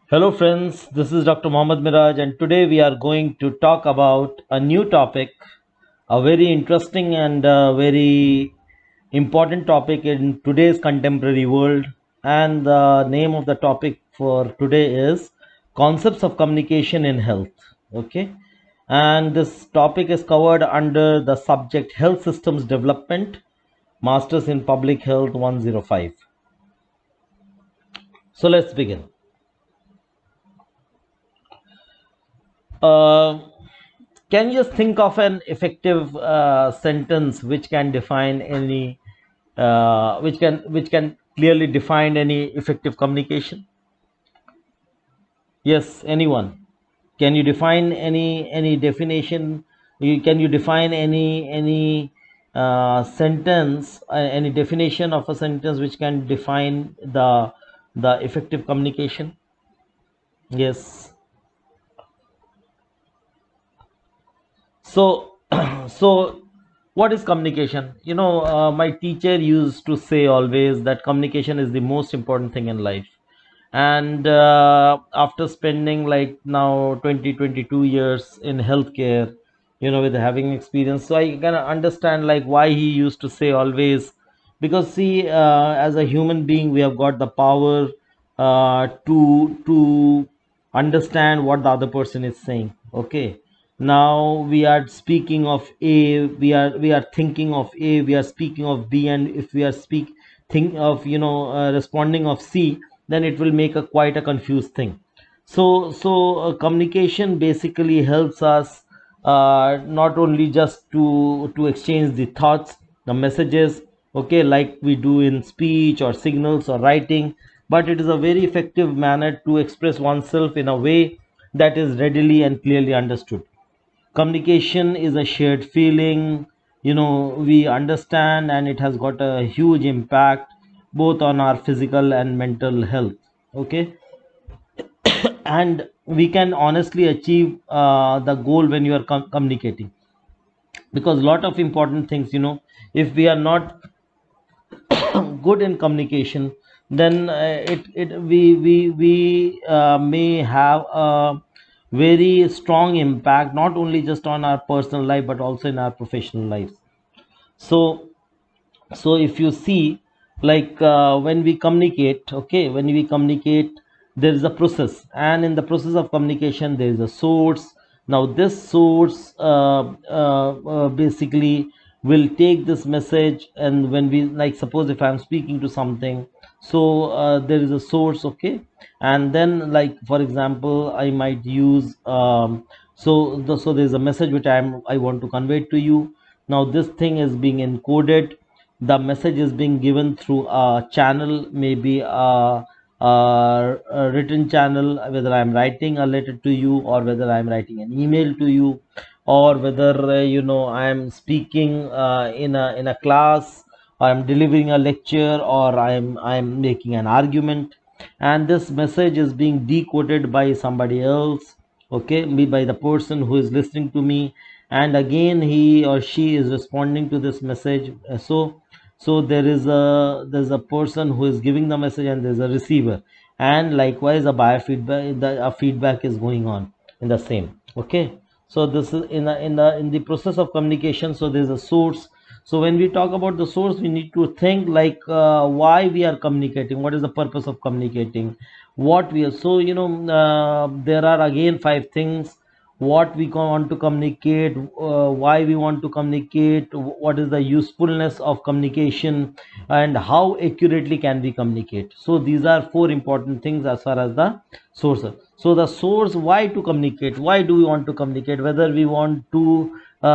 Hello friends, this is Dr. Mohammad Miraj and today we are going to talk about a new topic, a very interesting and very important topic in today's contemporary world, and the name of the topic for today is concepts of communication in health. Okay, and this topic is covered under the subject Health Systems Development, Masters in Public Health 105. So let's begin. Uh, can you just think of an effective sentence which can define any which can clearly define any effective communication? Yes, anyone? Can you define any definition? Can you define any sentence, any definition of a sentence which can define the effective communication? Yes. So, so what is communication? My teacher used to say always that communication is the most important thing in life. And after spending like now 22 years in healthcare, with having experience, so I can understand like why he used to say always. Because see, as a human being, we have got the power to understand what the other person is saying. Okay, now we are speaking of A, we are thinking of A, we are speaking of B, and if we are think of responding of C, then it will make a quite a confused thing. So communication basically helps us not only just to exchange the thoughts, the messages, okay, like we do in speech or signals or writing, but it is a very effective manner to express oneself in a way that is readily and clearly understood. Communication is a shared feeling, we understand, and it has got a huge impact both on our physical and mental health. Okay, and we can honestly achieve the goal when you are communicating, because a lot of important things, if we are not good in communication, then we may have a very strong impact not only just on our personal life but also in our professional lives. So so if you see, like when we communicate, okay, when we communicate, there is a process, and in the process of communication there is a source. Now this source basically will take this message, and when we, like, suppose if I'm speaking to something, so there is a source, okay, and then, like, for example, I might use so there's a message which I want to convey to you. Now this thing is being encoded, the message is being given through a channel, maybe a written channel, whether I'm writing a letter to you or whether I'm writing an email to you, or whether I'm speaking in a class, or I'm delivering a lecture, or I'm making an argument, and this message is being decoded by somebody else, okay, me, by the person who is listening to me, and again he or she is responding to this message. So there's a person who is giving the message, and there's a receiver, and likewise a biofeedback, a feedback is going on in the same. Okay, so this is in the process of communication. So there's a source. So when we talk about the source, we need to think like why we are communicating, what is the purpose of communicating, what we are. So there are again five things: what we want to communicate, why we want to communicate, what is the usefulness of communication, and how accurately can we communicate. So these are four important things as far as the source. So the source, why to communicate, why do we want to communicate, whether we want to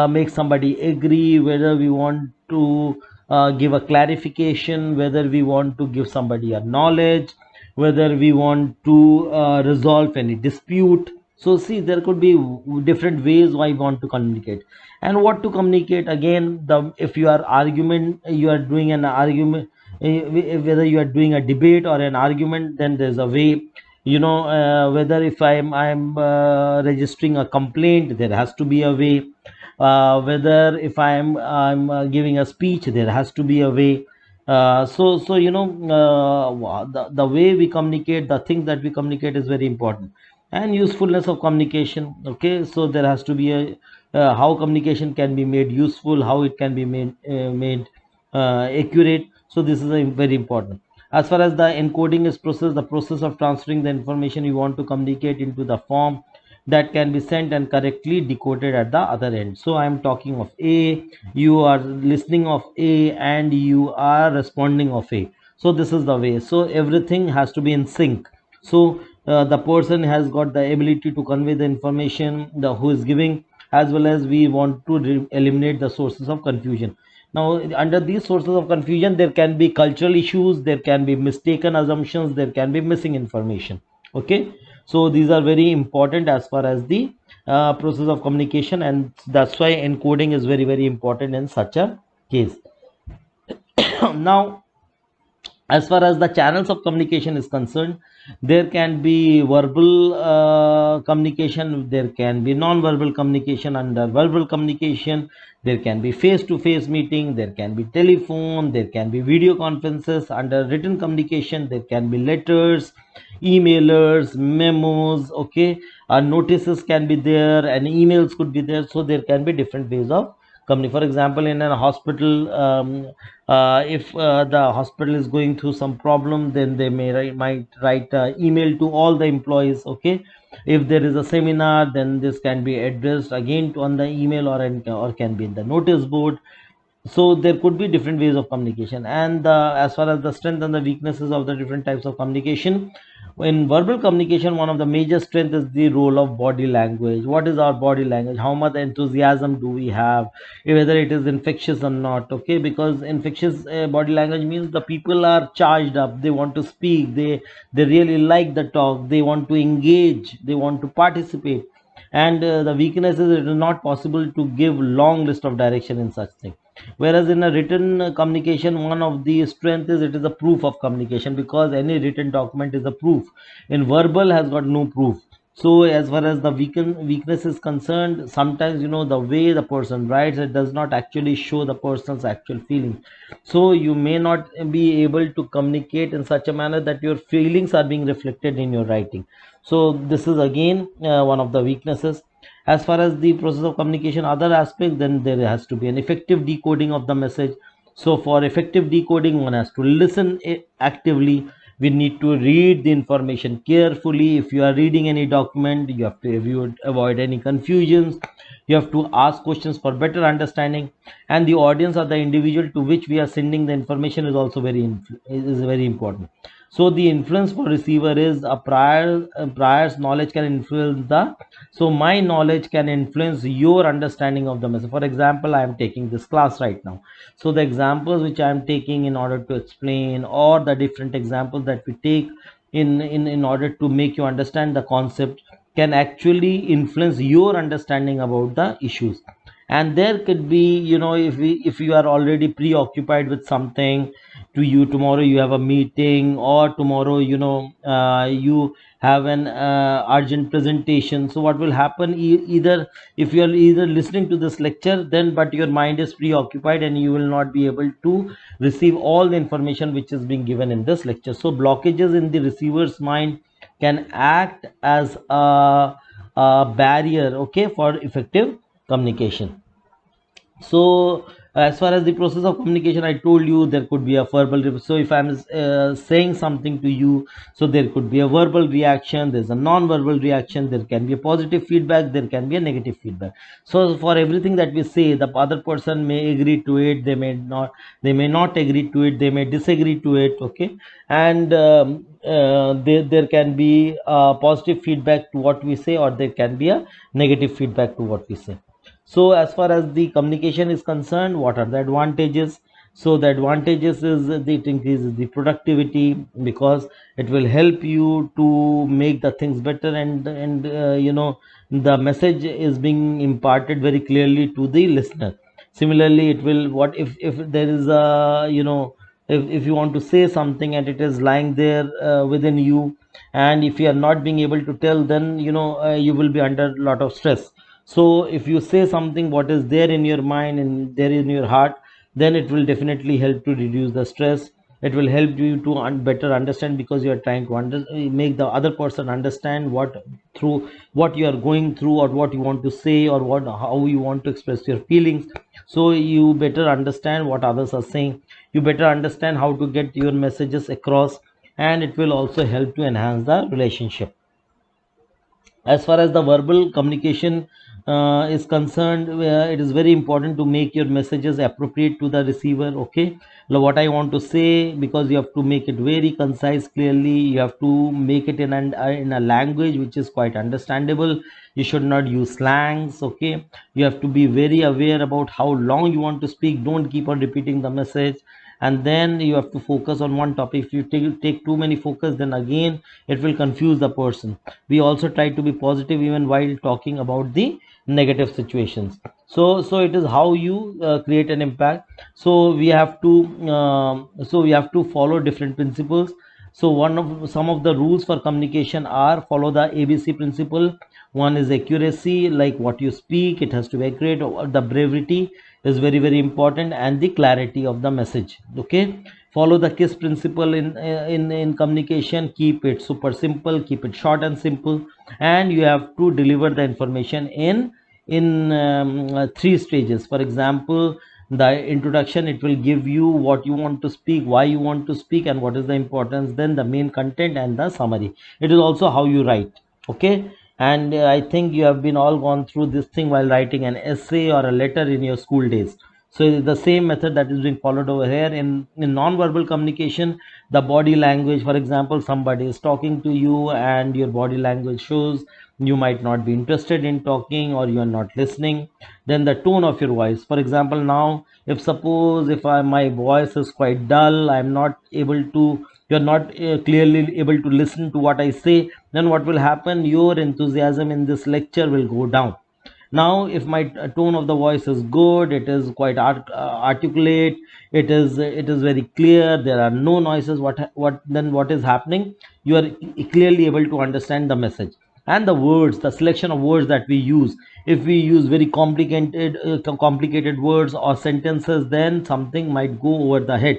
make somebody agree, whether we want to give a clarification, whether we want to give somebody a knowledge, whether we want to resolve any dispute. So see, there could be different ways why we want to communicate. And what to communicate, again, the if you are argument, you are doing an argument, whether you are doing a debate or an argument, then there's a way. Whether if I'm registering a complaint, there has to be a way. Whether if I'm giving a speech, there has to be a way. So the way we communicate, the thing that we communicate is very important, and usefulness of communication. Okay, so there has to be a how communication can be made useful, how it can be made accurate. So this is a very important. As far as the encoding is process, the process of transferring the information you want to communicate into the form that can be sent and correctly decoded at the other end. So I am talking of A, you are listening of A, and you are responding of A. So this is the way. So everything has to be in sync. So the person has got the ability to convey the information, the who is giving, as well as we want to eliminate the sources of confusion. Now under these sources of confusion, there can be cultural issues, there can be mistaken assumptions, there can be missing information. Okay, so these are very important as far as the process of communication, and that's why encoding is very very important in such a case. Now, as far as the channels of communication is concerned, there can be verbal communication, there can be non-verbal communication. Under verbal communication, there can be face-to-face meeting, there can be telephone, there can be video conferences. Under written communication, there can be letters, emailers, memos. Okay, notices can be there, and emails could be there. So there can be different ways of company. For example, in a hospital, if the hospital is going through some problem, then they might write email to all the employees. Okay, if there is a seminar, then this can be addressed again to on the email, or can be in the notice board. So there could be different ways of communication. And as far as the strength and the weaknesses of the different types of communication, in verbal communication, one of the major strength is the role of body language. What is our body language? How much enthusiasm do we have, whether it is infectious or not? Okay, because infectious body language means the people are charged up, they want to speak, they really like the talk, they want to engage, they want to participate. And the weakness is it is not possible to give long list of direction in such thing. Whereas in a written communication, one of the strength is it is a proof of communication, because any written document is a proof. In verbal has got no proof. So as far as the weakness is concerned, sometimes the way the person writes, it does not actually show the person's actual feeling. So you may not be able to communicate in such a manner that your feelings are being reflected in your writing. So this is again one of the weaknesses. As far as the process of communication other aspects, then there has to be an effective decoding of the message. So for effective decoding, one has to listen actively. We need to read the information carefully. If you are reading any document, you have to avoid any confusions. You have to ask questions for better understanding. And the audience or the individual to which we are sending the information is also very important. So the influence for receiver is a prior's knowledge can influence the, so my knowledge can influence your understanding of the message. For example, I am taking this class right now, so the examples which I am taking in order to explain, or the different examples that we take in order to make you understand the concept, can actually influence your understanding about the issues. And there could be, if you are already preoccupied with something, to you tomorrow you have a meeting, or tomorrow you have an urgent presentation. So what will happen, either if you are either listening to this lecture, then but your mind is preoccupied, and you will not be able to receive all the information which is being given in this lecture. So blockages in the receiver's mind can act as a barrier, okay, for effective communication. So as far as the process of communication, I told you there could be a verbal so if I'm saying something to you, so there could be a verbal reaction, there's a non-verbal reaction, there can be a positive feedback, there can be a negative feedback. So for everything that we say, the other person may agree to it, they may not agree to it, they may disagree to it. Okay, and there can be positive feedback to what we say, or there can be a negative feedback to what we say. So as far as the communication is concerned, what are the advantages? So the advantages is that it increases the productivity, because it will help you to make the things better, and the message is being imparted very clearly to the listener. Similarly, it will, what if there is a, if you want to say something and it is lying there within you, and if you are not being able to tell, then you will be under a lot of stress. So if you say something what is there in your mind and there in your heart, then it will definitely help to reduce the stress. It will help you to better understand, because you are trying to make the other person understand what through what you are going through, or what you want to say, or what how you want to express your feelings. So you better understand what others are saying, you better understand how to get your messages across, and it will also help to enhance the relationship. As far as the verbal communication is concerned, it is very important to make your messages appropriate to the receiver. Okay, now what I want to say, because you have to make it very concise, clearly, you have to make it in a language which is quite understandable. You should not use slangs. Okay, you have to be very aware about how long you want to speak. Don't keep on repeating the message, and then you have to focus on one topic. If you take too many focus, then again it will confuse the person. We also try to be positive even while talking about the negative situations. So it is how you create an impact. So we have to follow different principles. So some of the rules for communication are: follow the ABC principle. One is accuracy, like what you speak, it has to be accurate. Or the brevity is very very important, and the clarity of the message. Okay, follow the KISS principle in communication. Keep it super simple, keep it short and simple, and you have to deliver the information in three stages. For example, the introduction, it will give you what you want to speak, why you want to speak, and what is the importance. Then the main content and the summary. It is also how you write. Okay, and I think you have been all gone through this thing while writing an essay or a letter in your school days. So it is the same method that is being followed over here in non-verbal communication. The body language, for example, somebody is talking to you and your body language shows you might not be interested in talking, or you are not listening. Then the tone of your voice, for example, now if suppose if my voice is quite dull, I'm not able to, you're not clearly able to listen to what I say, then what will happen? Your enthusiasm in this lecture will go down. Now if my tone of the voice is good, it is quite articulate, it is very clear, there are no noises, what is happening? You are clearly able to understand the message. And the words, the selection of words that we use, if we use very complicated words or sentences, then something might go over the head.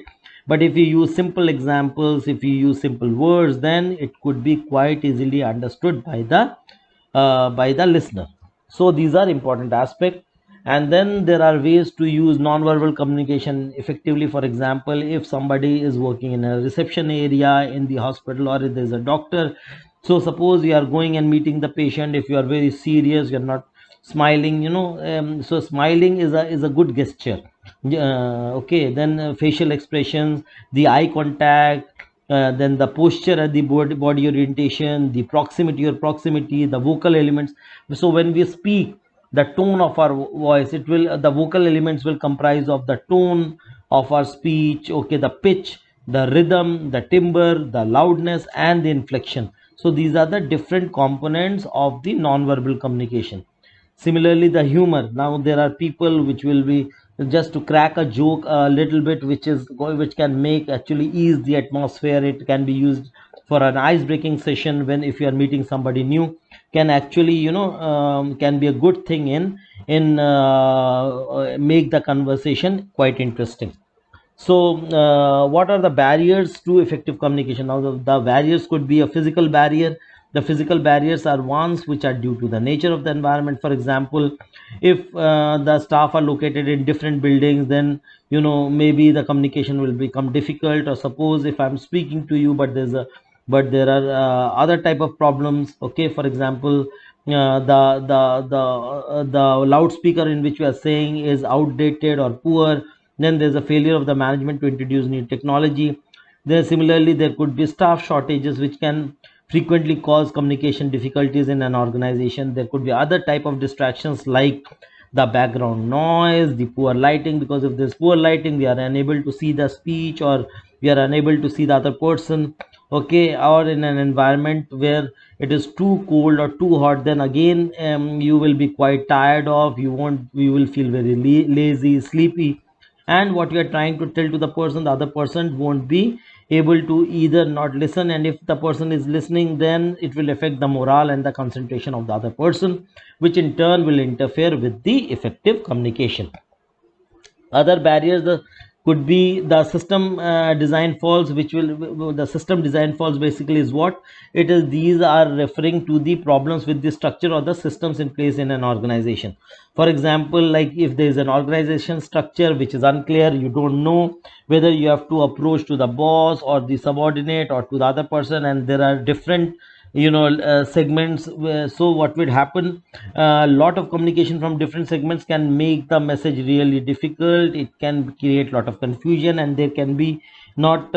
But if you use simple examples, if you use simple words, then it could be quite easily understood by the listener. So these are important aspects. And then there are ways to use non-verbal communication effectively. For example, if somebody is working in a reception area in the hospital, or if there's a doctor, so suppose you are going and meeting the patient, if you are very serious, you're not smiling, so smiling is a good gesture. Okay, then facial expressions, the eye contact, then the posture and the body orientation, the proximity or proximity, the vocal elements. So when we speak, the tone of our voice, it will, the vocal elements will comprise of the tone of our speech. Okay, the pitch, the rhythm, the timbre, the loudness, and the inflection. So these are the different components of the non-verbal communication. Similarly, the humor. Now there are people which will be just to crack a joke a little bit, which can make actually ease the atmosphere. It can be used for an ice breaking session, when if you are meeting somebody new, can actually can be a good thing in make the conversation quite interesting. So what are the barriers to effective communication? Now the barriers could be a physical barrier. The physical barriers are ones which are due to the nature of the environment. For example, if the staff are located in different buildings, then maybe the communication will become difficult. Or suppose if I'm speaking to you, but there are other type of problems. Okay, for example, the loudspeaker in which we are saying is outdated or poor, then there's a failure of the management to introduce new technology. Similarly, there could be staff shortages which can frequently cause communication difficulties in an organization. There could be other type of distractions like the background noise, the poor lighting, because if there's poor lighting, we are unable to see the speech, or we are unable to see the other person. Okay, or in an environment where it is too cold or too hot, then again you will be quite tired of, you will feel very lazy, sleepy, and what you are trying to tell to the other person won't be able to either not listen, and if the person is listening, then it will affect the morale and the concentration of the other person, which in turn will interfere with the effective communication. Other barriers could be the system design faults, which will the system design faults basically is what it is. These are referring to the problems with the structure or the systems in place in an organization. For example, like if there is an organization structure which is unclear, you don't know whether you have to approach to the boss or the subordinate or to the other person, and there are different segments. So what would happen, a lot of communication from different segments can make the message really difficult. It can create a lot of confusion, and there can be not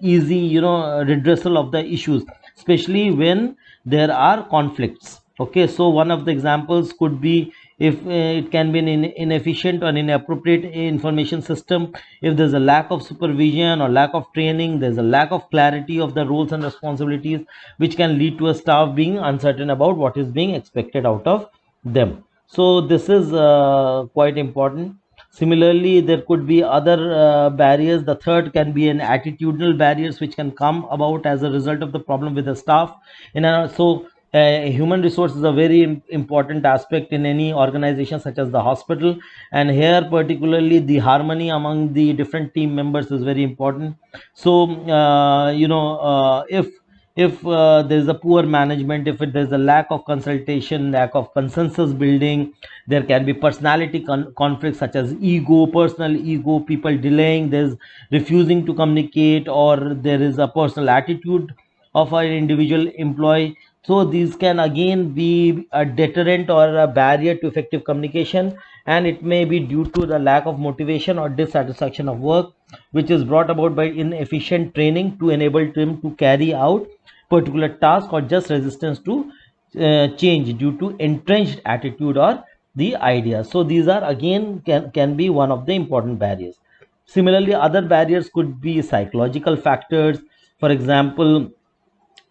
easy redressal of the issues, especially when there are conflicts. Okay, so one of the examples could be if it can be an inefficient or inappropriate information system. If there's a lack of supervision or lack of training, there's a lack of clarity of the roles and responsibilities, which can lead to a staff being uncertain about what is being expected out of them. So this is quite important. Similarly, there could be other barriers. The third can be an attitudinal barriers, which can come about as a result of the problem with the staff. Human resource is a very important aspect in any organization such as the hospital, and here particularly the harmony among the different team members is very important. So if there is a poor management, if there is a lack of consultation, lack of consensus building, there can be personality conflicts such as ego, personal ego, people delaying, there's refusing to communicate, or there is a personal attitude of an individual employee. So these can again be a deterrent or a barrier to effective communication, and it may be due to the lack of motivation or dissatisfaction of work, which is brought about by inefficient training to enable them to carry out particular task, or just resistance to change due to entrenched attitude or the idea. So these are again can be one of the important barriers. Similarly, other barriers could be psychological factors. For example,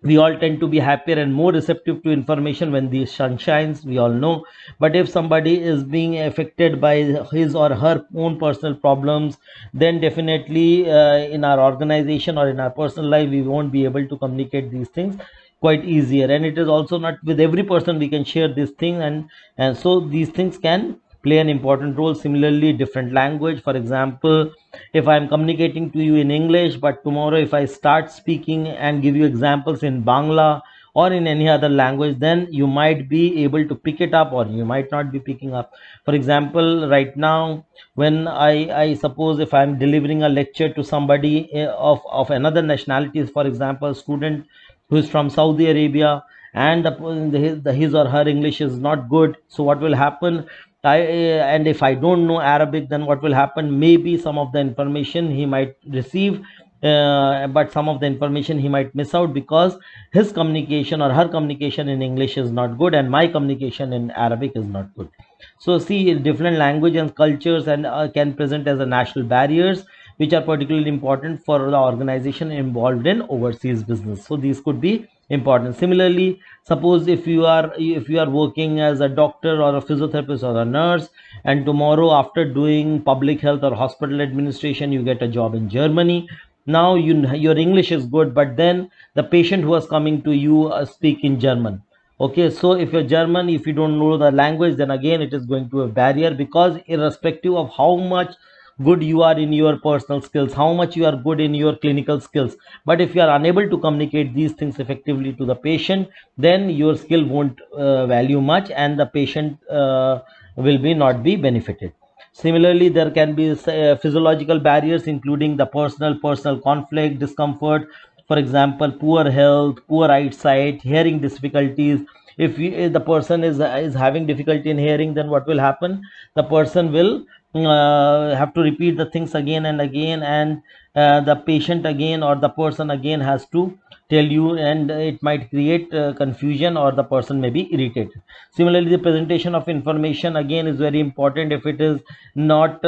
we all tend to be happier and more receptive to information when the sun shines, we all know. But if somebody is being affected by his or her own personal problems, then definitely in our organization or in our personal life, we won't be able to communicate these things quite easier. And it is also not with every person we can share this thing, and so these things can play an important role. Similarly, different language. For example, if I'm communicating to you in English, but tomorrow if I start speaking and give you examples in Bangla or in any other language, then you might be able to pick it up or you might not be picking up. For example, right now, when I suppose if I'm delivering a lecture to somebody of another nationality, for example, student who is from Saudi Arabia, and his or her English is not good, so what will happen? And if I don't know Arabic, then what will happen? Maybe some of the information he might receive, but some of the information he might miss out, because his communication or her communication in English is not good and my communication in Arabic is not good. So see, different language and cultures and can present as a national barriers, which are particularly important for the organization involved in overseas business. So these could be important. Similarly, suppose if you are working as a doctor or a physiotherapist or a nurse, and tomorrow after doing public health or hospital administration you get a job in Germany. Now your English is good, but then the patient who is coming to you speak in German. Okay, so if you're German, if you don't know the language, then again it is going to be a barrier, because irrespective of how much good you are in your personal skills, how much you are good in your clinical skills, but if you are unable to communicate these things effectively to the patient, then your skill won't value much, and the patient will be not be benefited. Similarly, there can be physiological barriers, including the personal conflict, discomfort. For example, poor health, poor eyesight, hearing difficulties. If the person is having difficulty in hearing, then what will happen? The person will have to repeat the things again and again, and the patient again or the person again has to tell you, and it might create confusion, or the person may be irritated. Similarly, the presentation of information again is very important. If it is not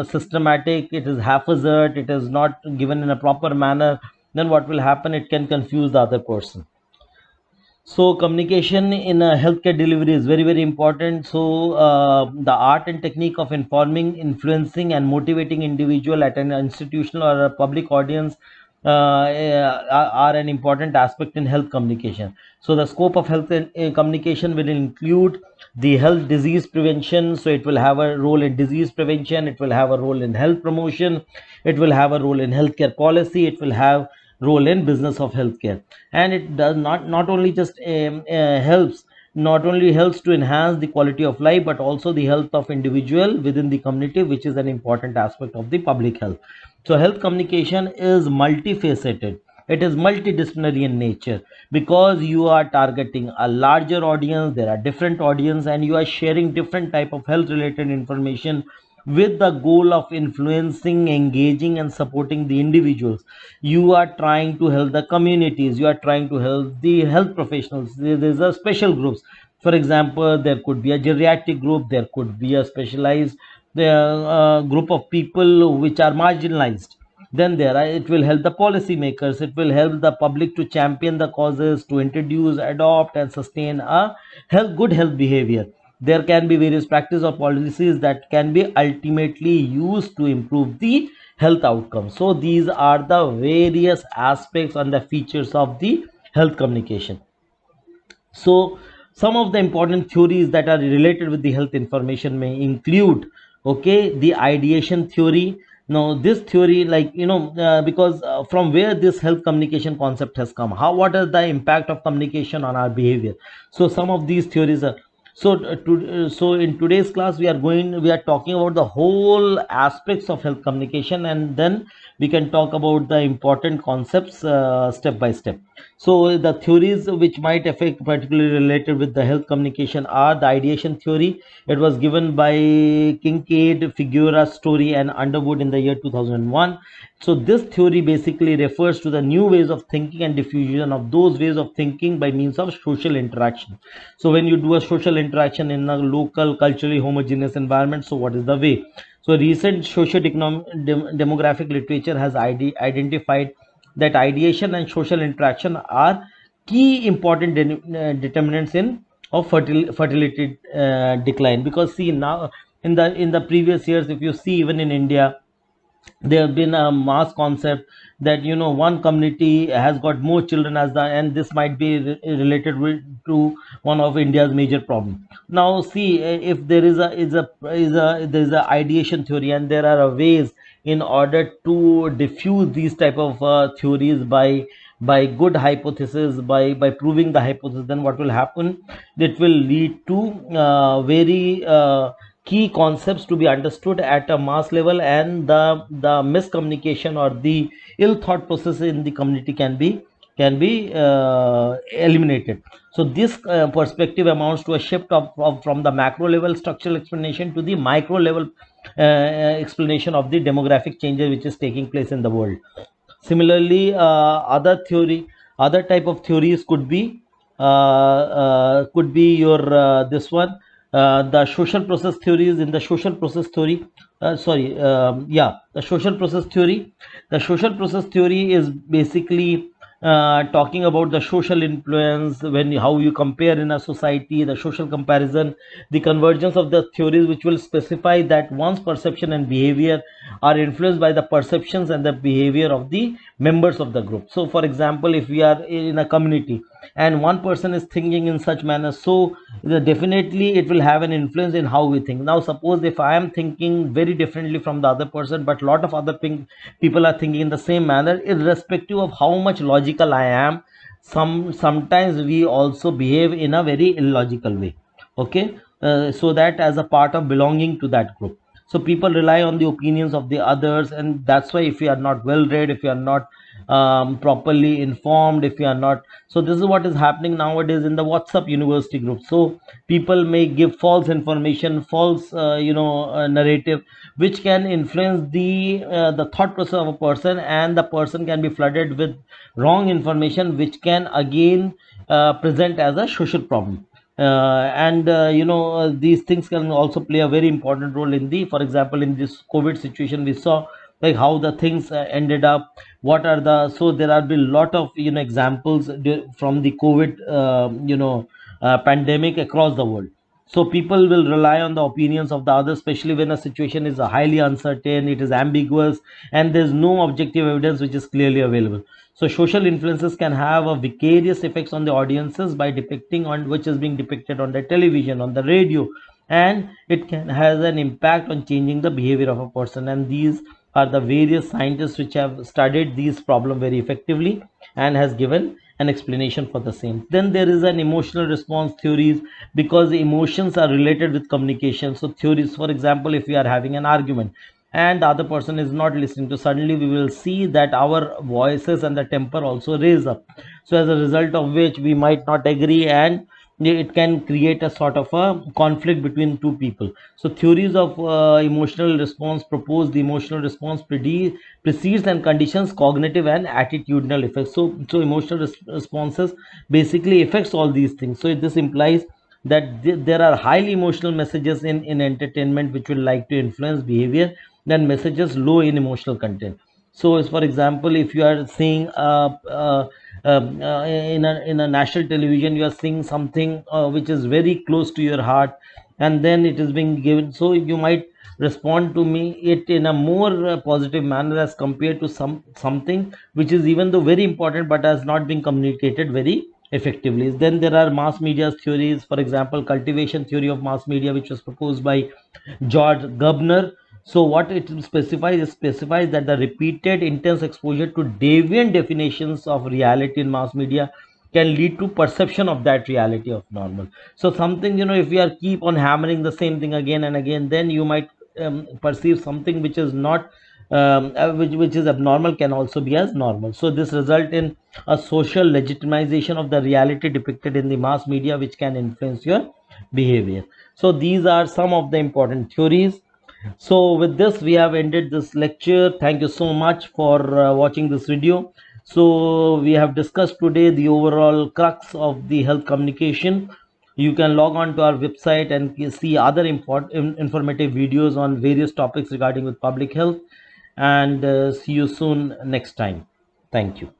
systematic, it is haphazard, it is not given in a proper manner, then what will happen? It can confuse the other person. So communication in a healthcare delivery is very important. So the art and technique of informing, influencing and motivating individual at an institutional or a public audience are an important aspect in health communication. So the scope of health communication will include the health disease prevention. So it will have a role in disease prevention, it will have a role in health promotion, it will have a role in healthcare policy, it will have role in business of healthcare. And it does not only just helps, not only helps to enhance the quality of life, but also the health of individual within the community, which is an important aspect of the public health. So health communication is multifaceted, it is multidisciplinary in nature, because you are targeting a larger audience, there are different audience, and you are sharing different type of health related information with the goal of influencing, engaging, and supporting the individuals. You are trying to help the communities, you are trying to help the health professionals. There's a special groups. For example, there could be a geriatric group, there could be a specialized group of people which are marginalized. Then there are, it will help the policymakers, it will help the public to champion the causes, to introduce, adopt, and sustain a good health behavior. There can be various practice or policies that can be ultimately used to improve the health outcomes. So these are the various aspects and the features of the health communication. So some of the important theories that are related with the health information may include, okay, the ideation theory. Now this theory, like, because from where this health communication concept has come, how, what is the impact of communication on our behavior. So some of these theories are, so in today's class we are talking about the whole aspects of health communication, and then we can talk about the important concepts step by step. So the theories which might affect particularly related with the health communication are the ideation theory. It was given by Kincaid, Figueroa, Story, and Underwood in the year 2001. So this theory basically refers to the new ways of thinking and diffusion of those ways of thinking by means of social interaction. So when you do a social interaction in a local, culturally homogeneous environment, so what is the way? So recent socio-demographic literature has identified that ideation and social interaction are key important determinants in of fertility decline. Because see, now in the previous years, if you see, even in India, there have been a mass concept that, one community has got more children as the, and this might be related to one of India's major problem. Now see, if there is a ideation theory, and there are ways in order to diffuse these type of theories by good hypothesis, by proving the hypothesis, then what will happen, it will lead to very key concepts to be understood at a mass level, and the miscommunication or the ill thought process in the community can be eliminated. So this perspective amounts to a shift from the macro level structural explanation to the micro level explanation of the demographic changes which is taking place in the world. Similarly, other type of theories could be your this one, the social process theories. In the social process theory, the social process theory. The social process theory is basically talking about the social influence, how you compare in a society, the social comparison, the convergence of the theories which will specify that one's perception and behavior are influenced by the perceptions and the behavior of the members of the group. So for example, if we are in a community and one person is thinking in such manner, so definitely it will have an influence in how we think. Now suppose if I am thinking very differently from the other person, but lot of other people are thinking in the same manner, irrespective of how much logical I am, sometimes we also behave in a very illogical way. Okay, so that as a part of belonging to that group, so people rely on the opinions of the others, and that's why if you are not well read, if you are not properly informed, if you are not, so this is what is happening nowadays in the WhatsApp university group. So people may give false information, false narrative, which can influence the thought process of a person, and the person can be flooded with wrong information, which can again present as a social problem. And these things can also play a very important role in the, for example, in this COVID situation, we saw like how the things ended up, what are the, so there have been a lot of examples from the COVID pandemic across the world. So people will rely on the opinions of the others, especially when a situation is highly uncertain, it is ambiguous, and there's no objective evidence which is clearly available. So social influences can have a vicarious effects on the audiences by depicting on which is being depicted on the television, on the radio, and it can has an impact on changing the behavior of a person. And these are the various scientists which have studied these problem very effectively and has given an explanation for the same. Then there is an emotional response theories, because emotions are related with communication. So theories, for example, if we are having an argument and the other person is not listening, to suddenly we will see that our voices and the temper also raise up. So as a result of which we might not agree, and it can create a sort of a conflict between two people. So theories of emotional response propose the emotional response precedes and conditions cognitive and attitudinal effects. So emotional responses basically affects all these things. So this implies that there are highly emotional messages in entertainment which will like to influence behavior than messages low in emotional content. So as for example, if you are seeing in a national television, you are seeing something which is very close to your heart, and then it is being given, so you might respond to me it in a more positive manner as compared to something which is even though very important but has not been communicated very effectively. Then there are mass media theories, for example cultivation theory of mass media, which was proposed by George Gubner. So what it specifies that the repeated intense exposure to deviant definitions of reality in mass media can lead to perception of that reality of normal. So something, if we are keep on hammering the same thing again and again, then you might perceive something which is not which is abnormal can also be as normal. So this result in a social legitimization of the reality depicted in the mass media, which can influence your behavior. So these are some of the important theories. So with this we have ended this lecture. Thank you so much for watching this video. So we have discussed today the overall crux of the health communication. You can log on to our website and see other informative videos on various topics regarding with public health, and see you soon next time. Thank you.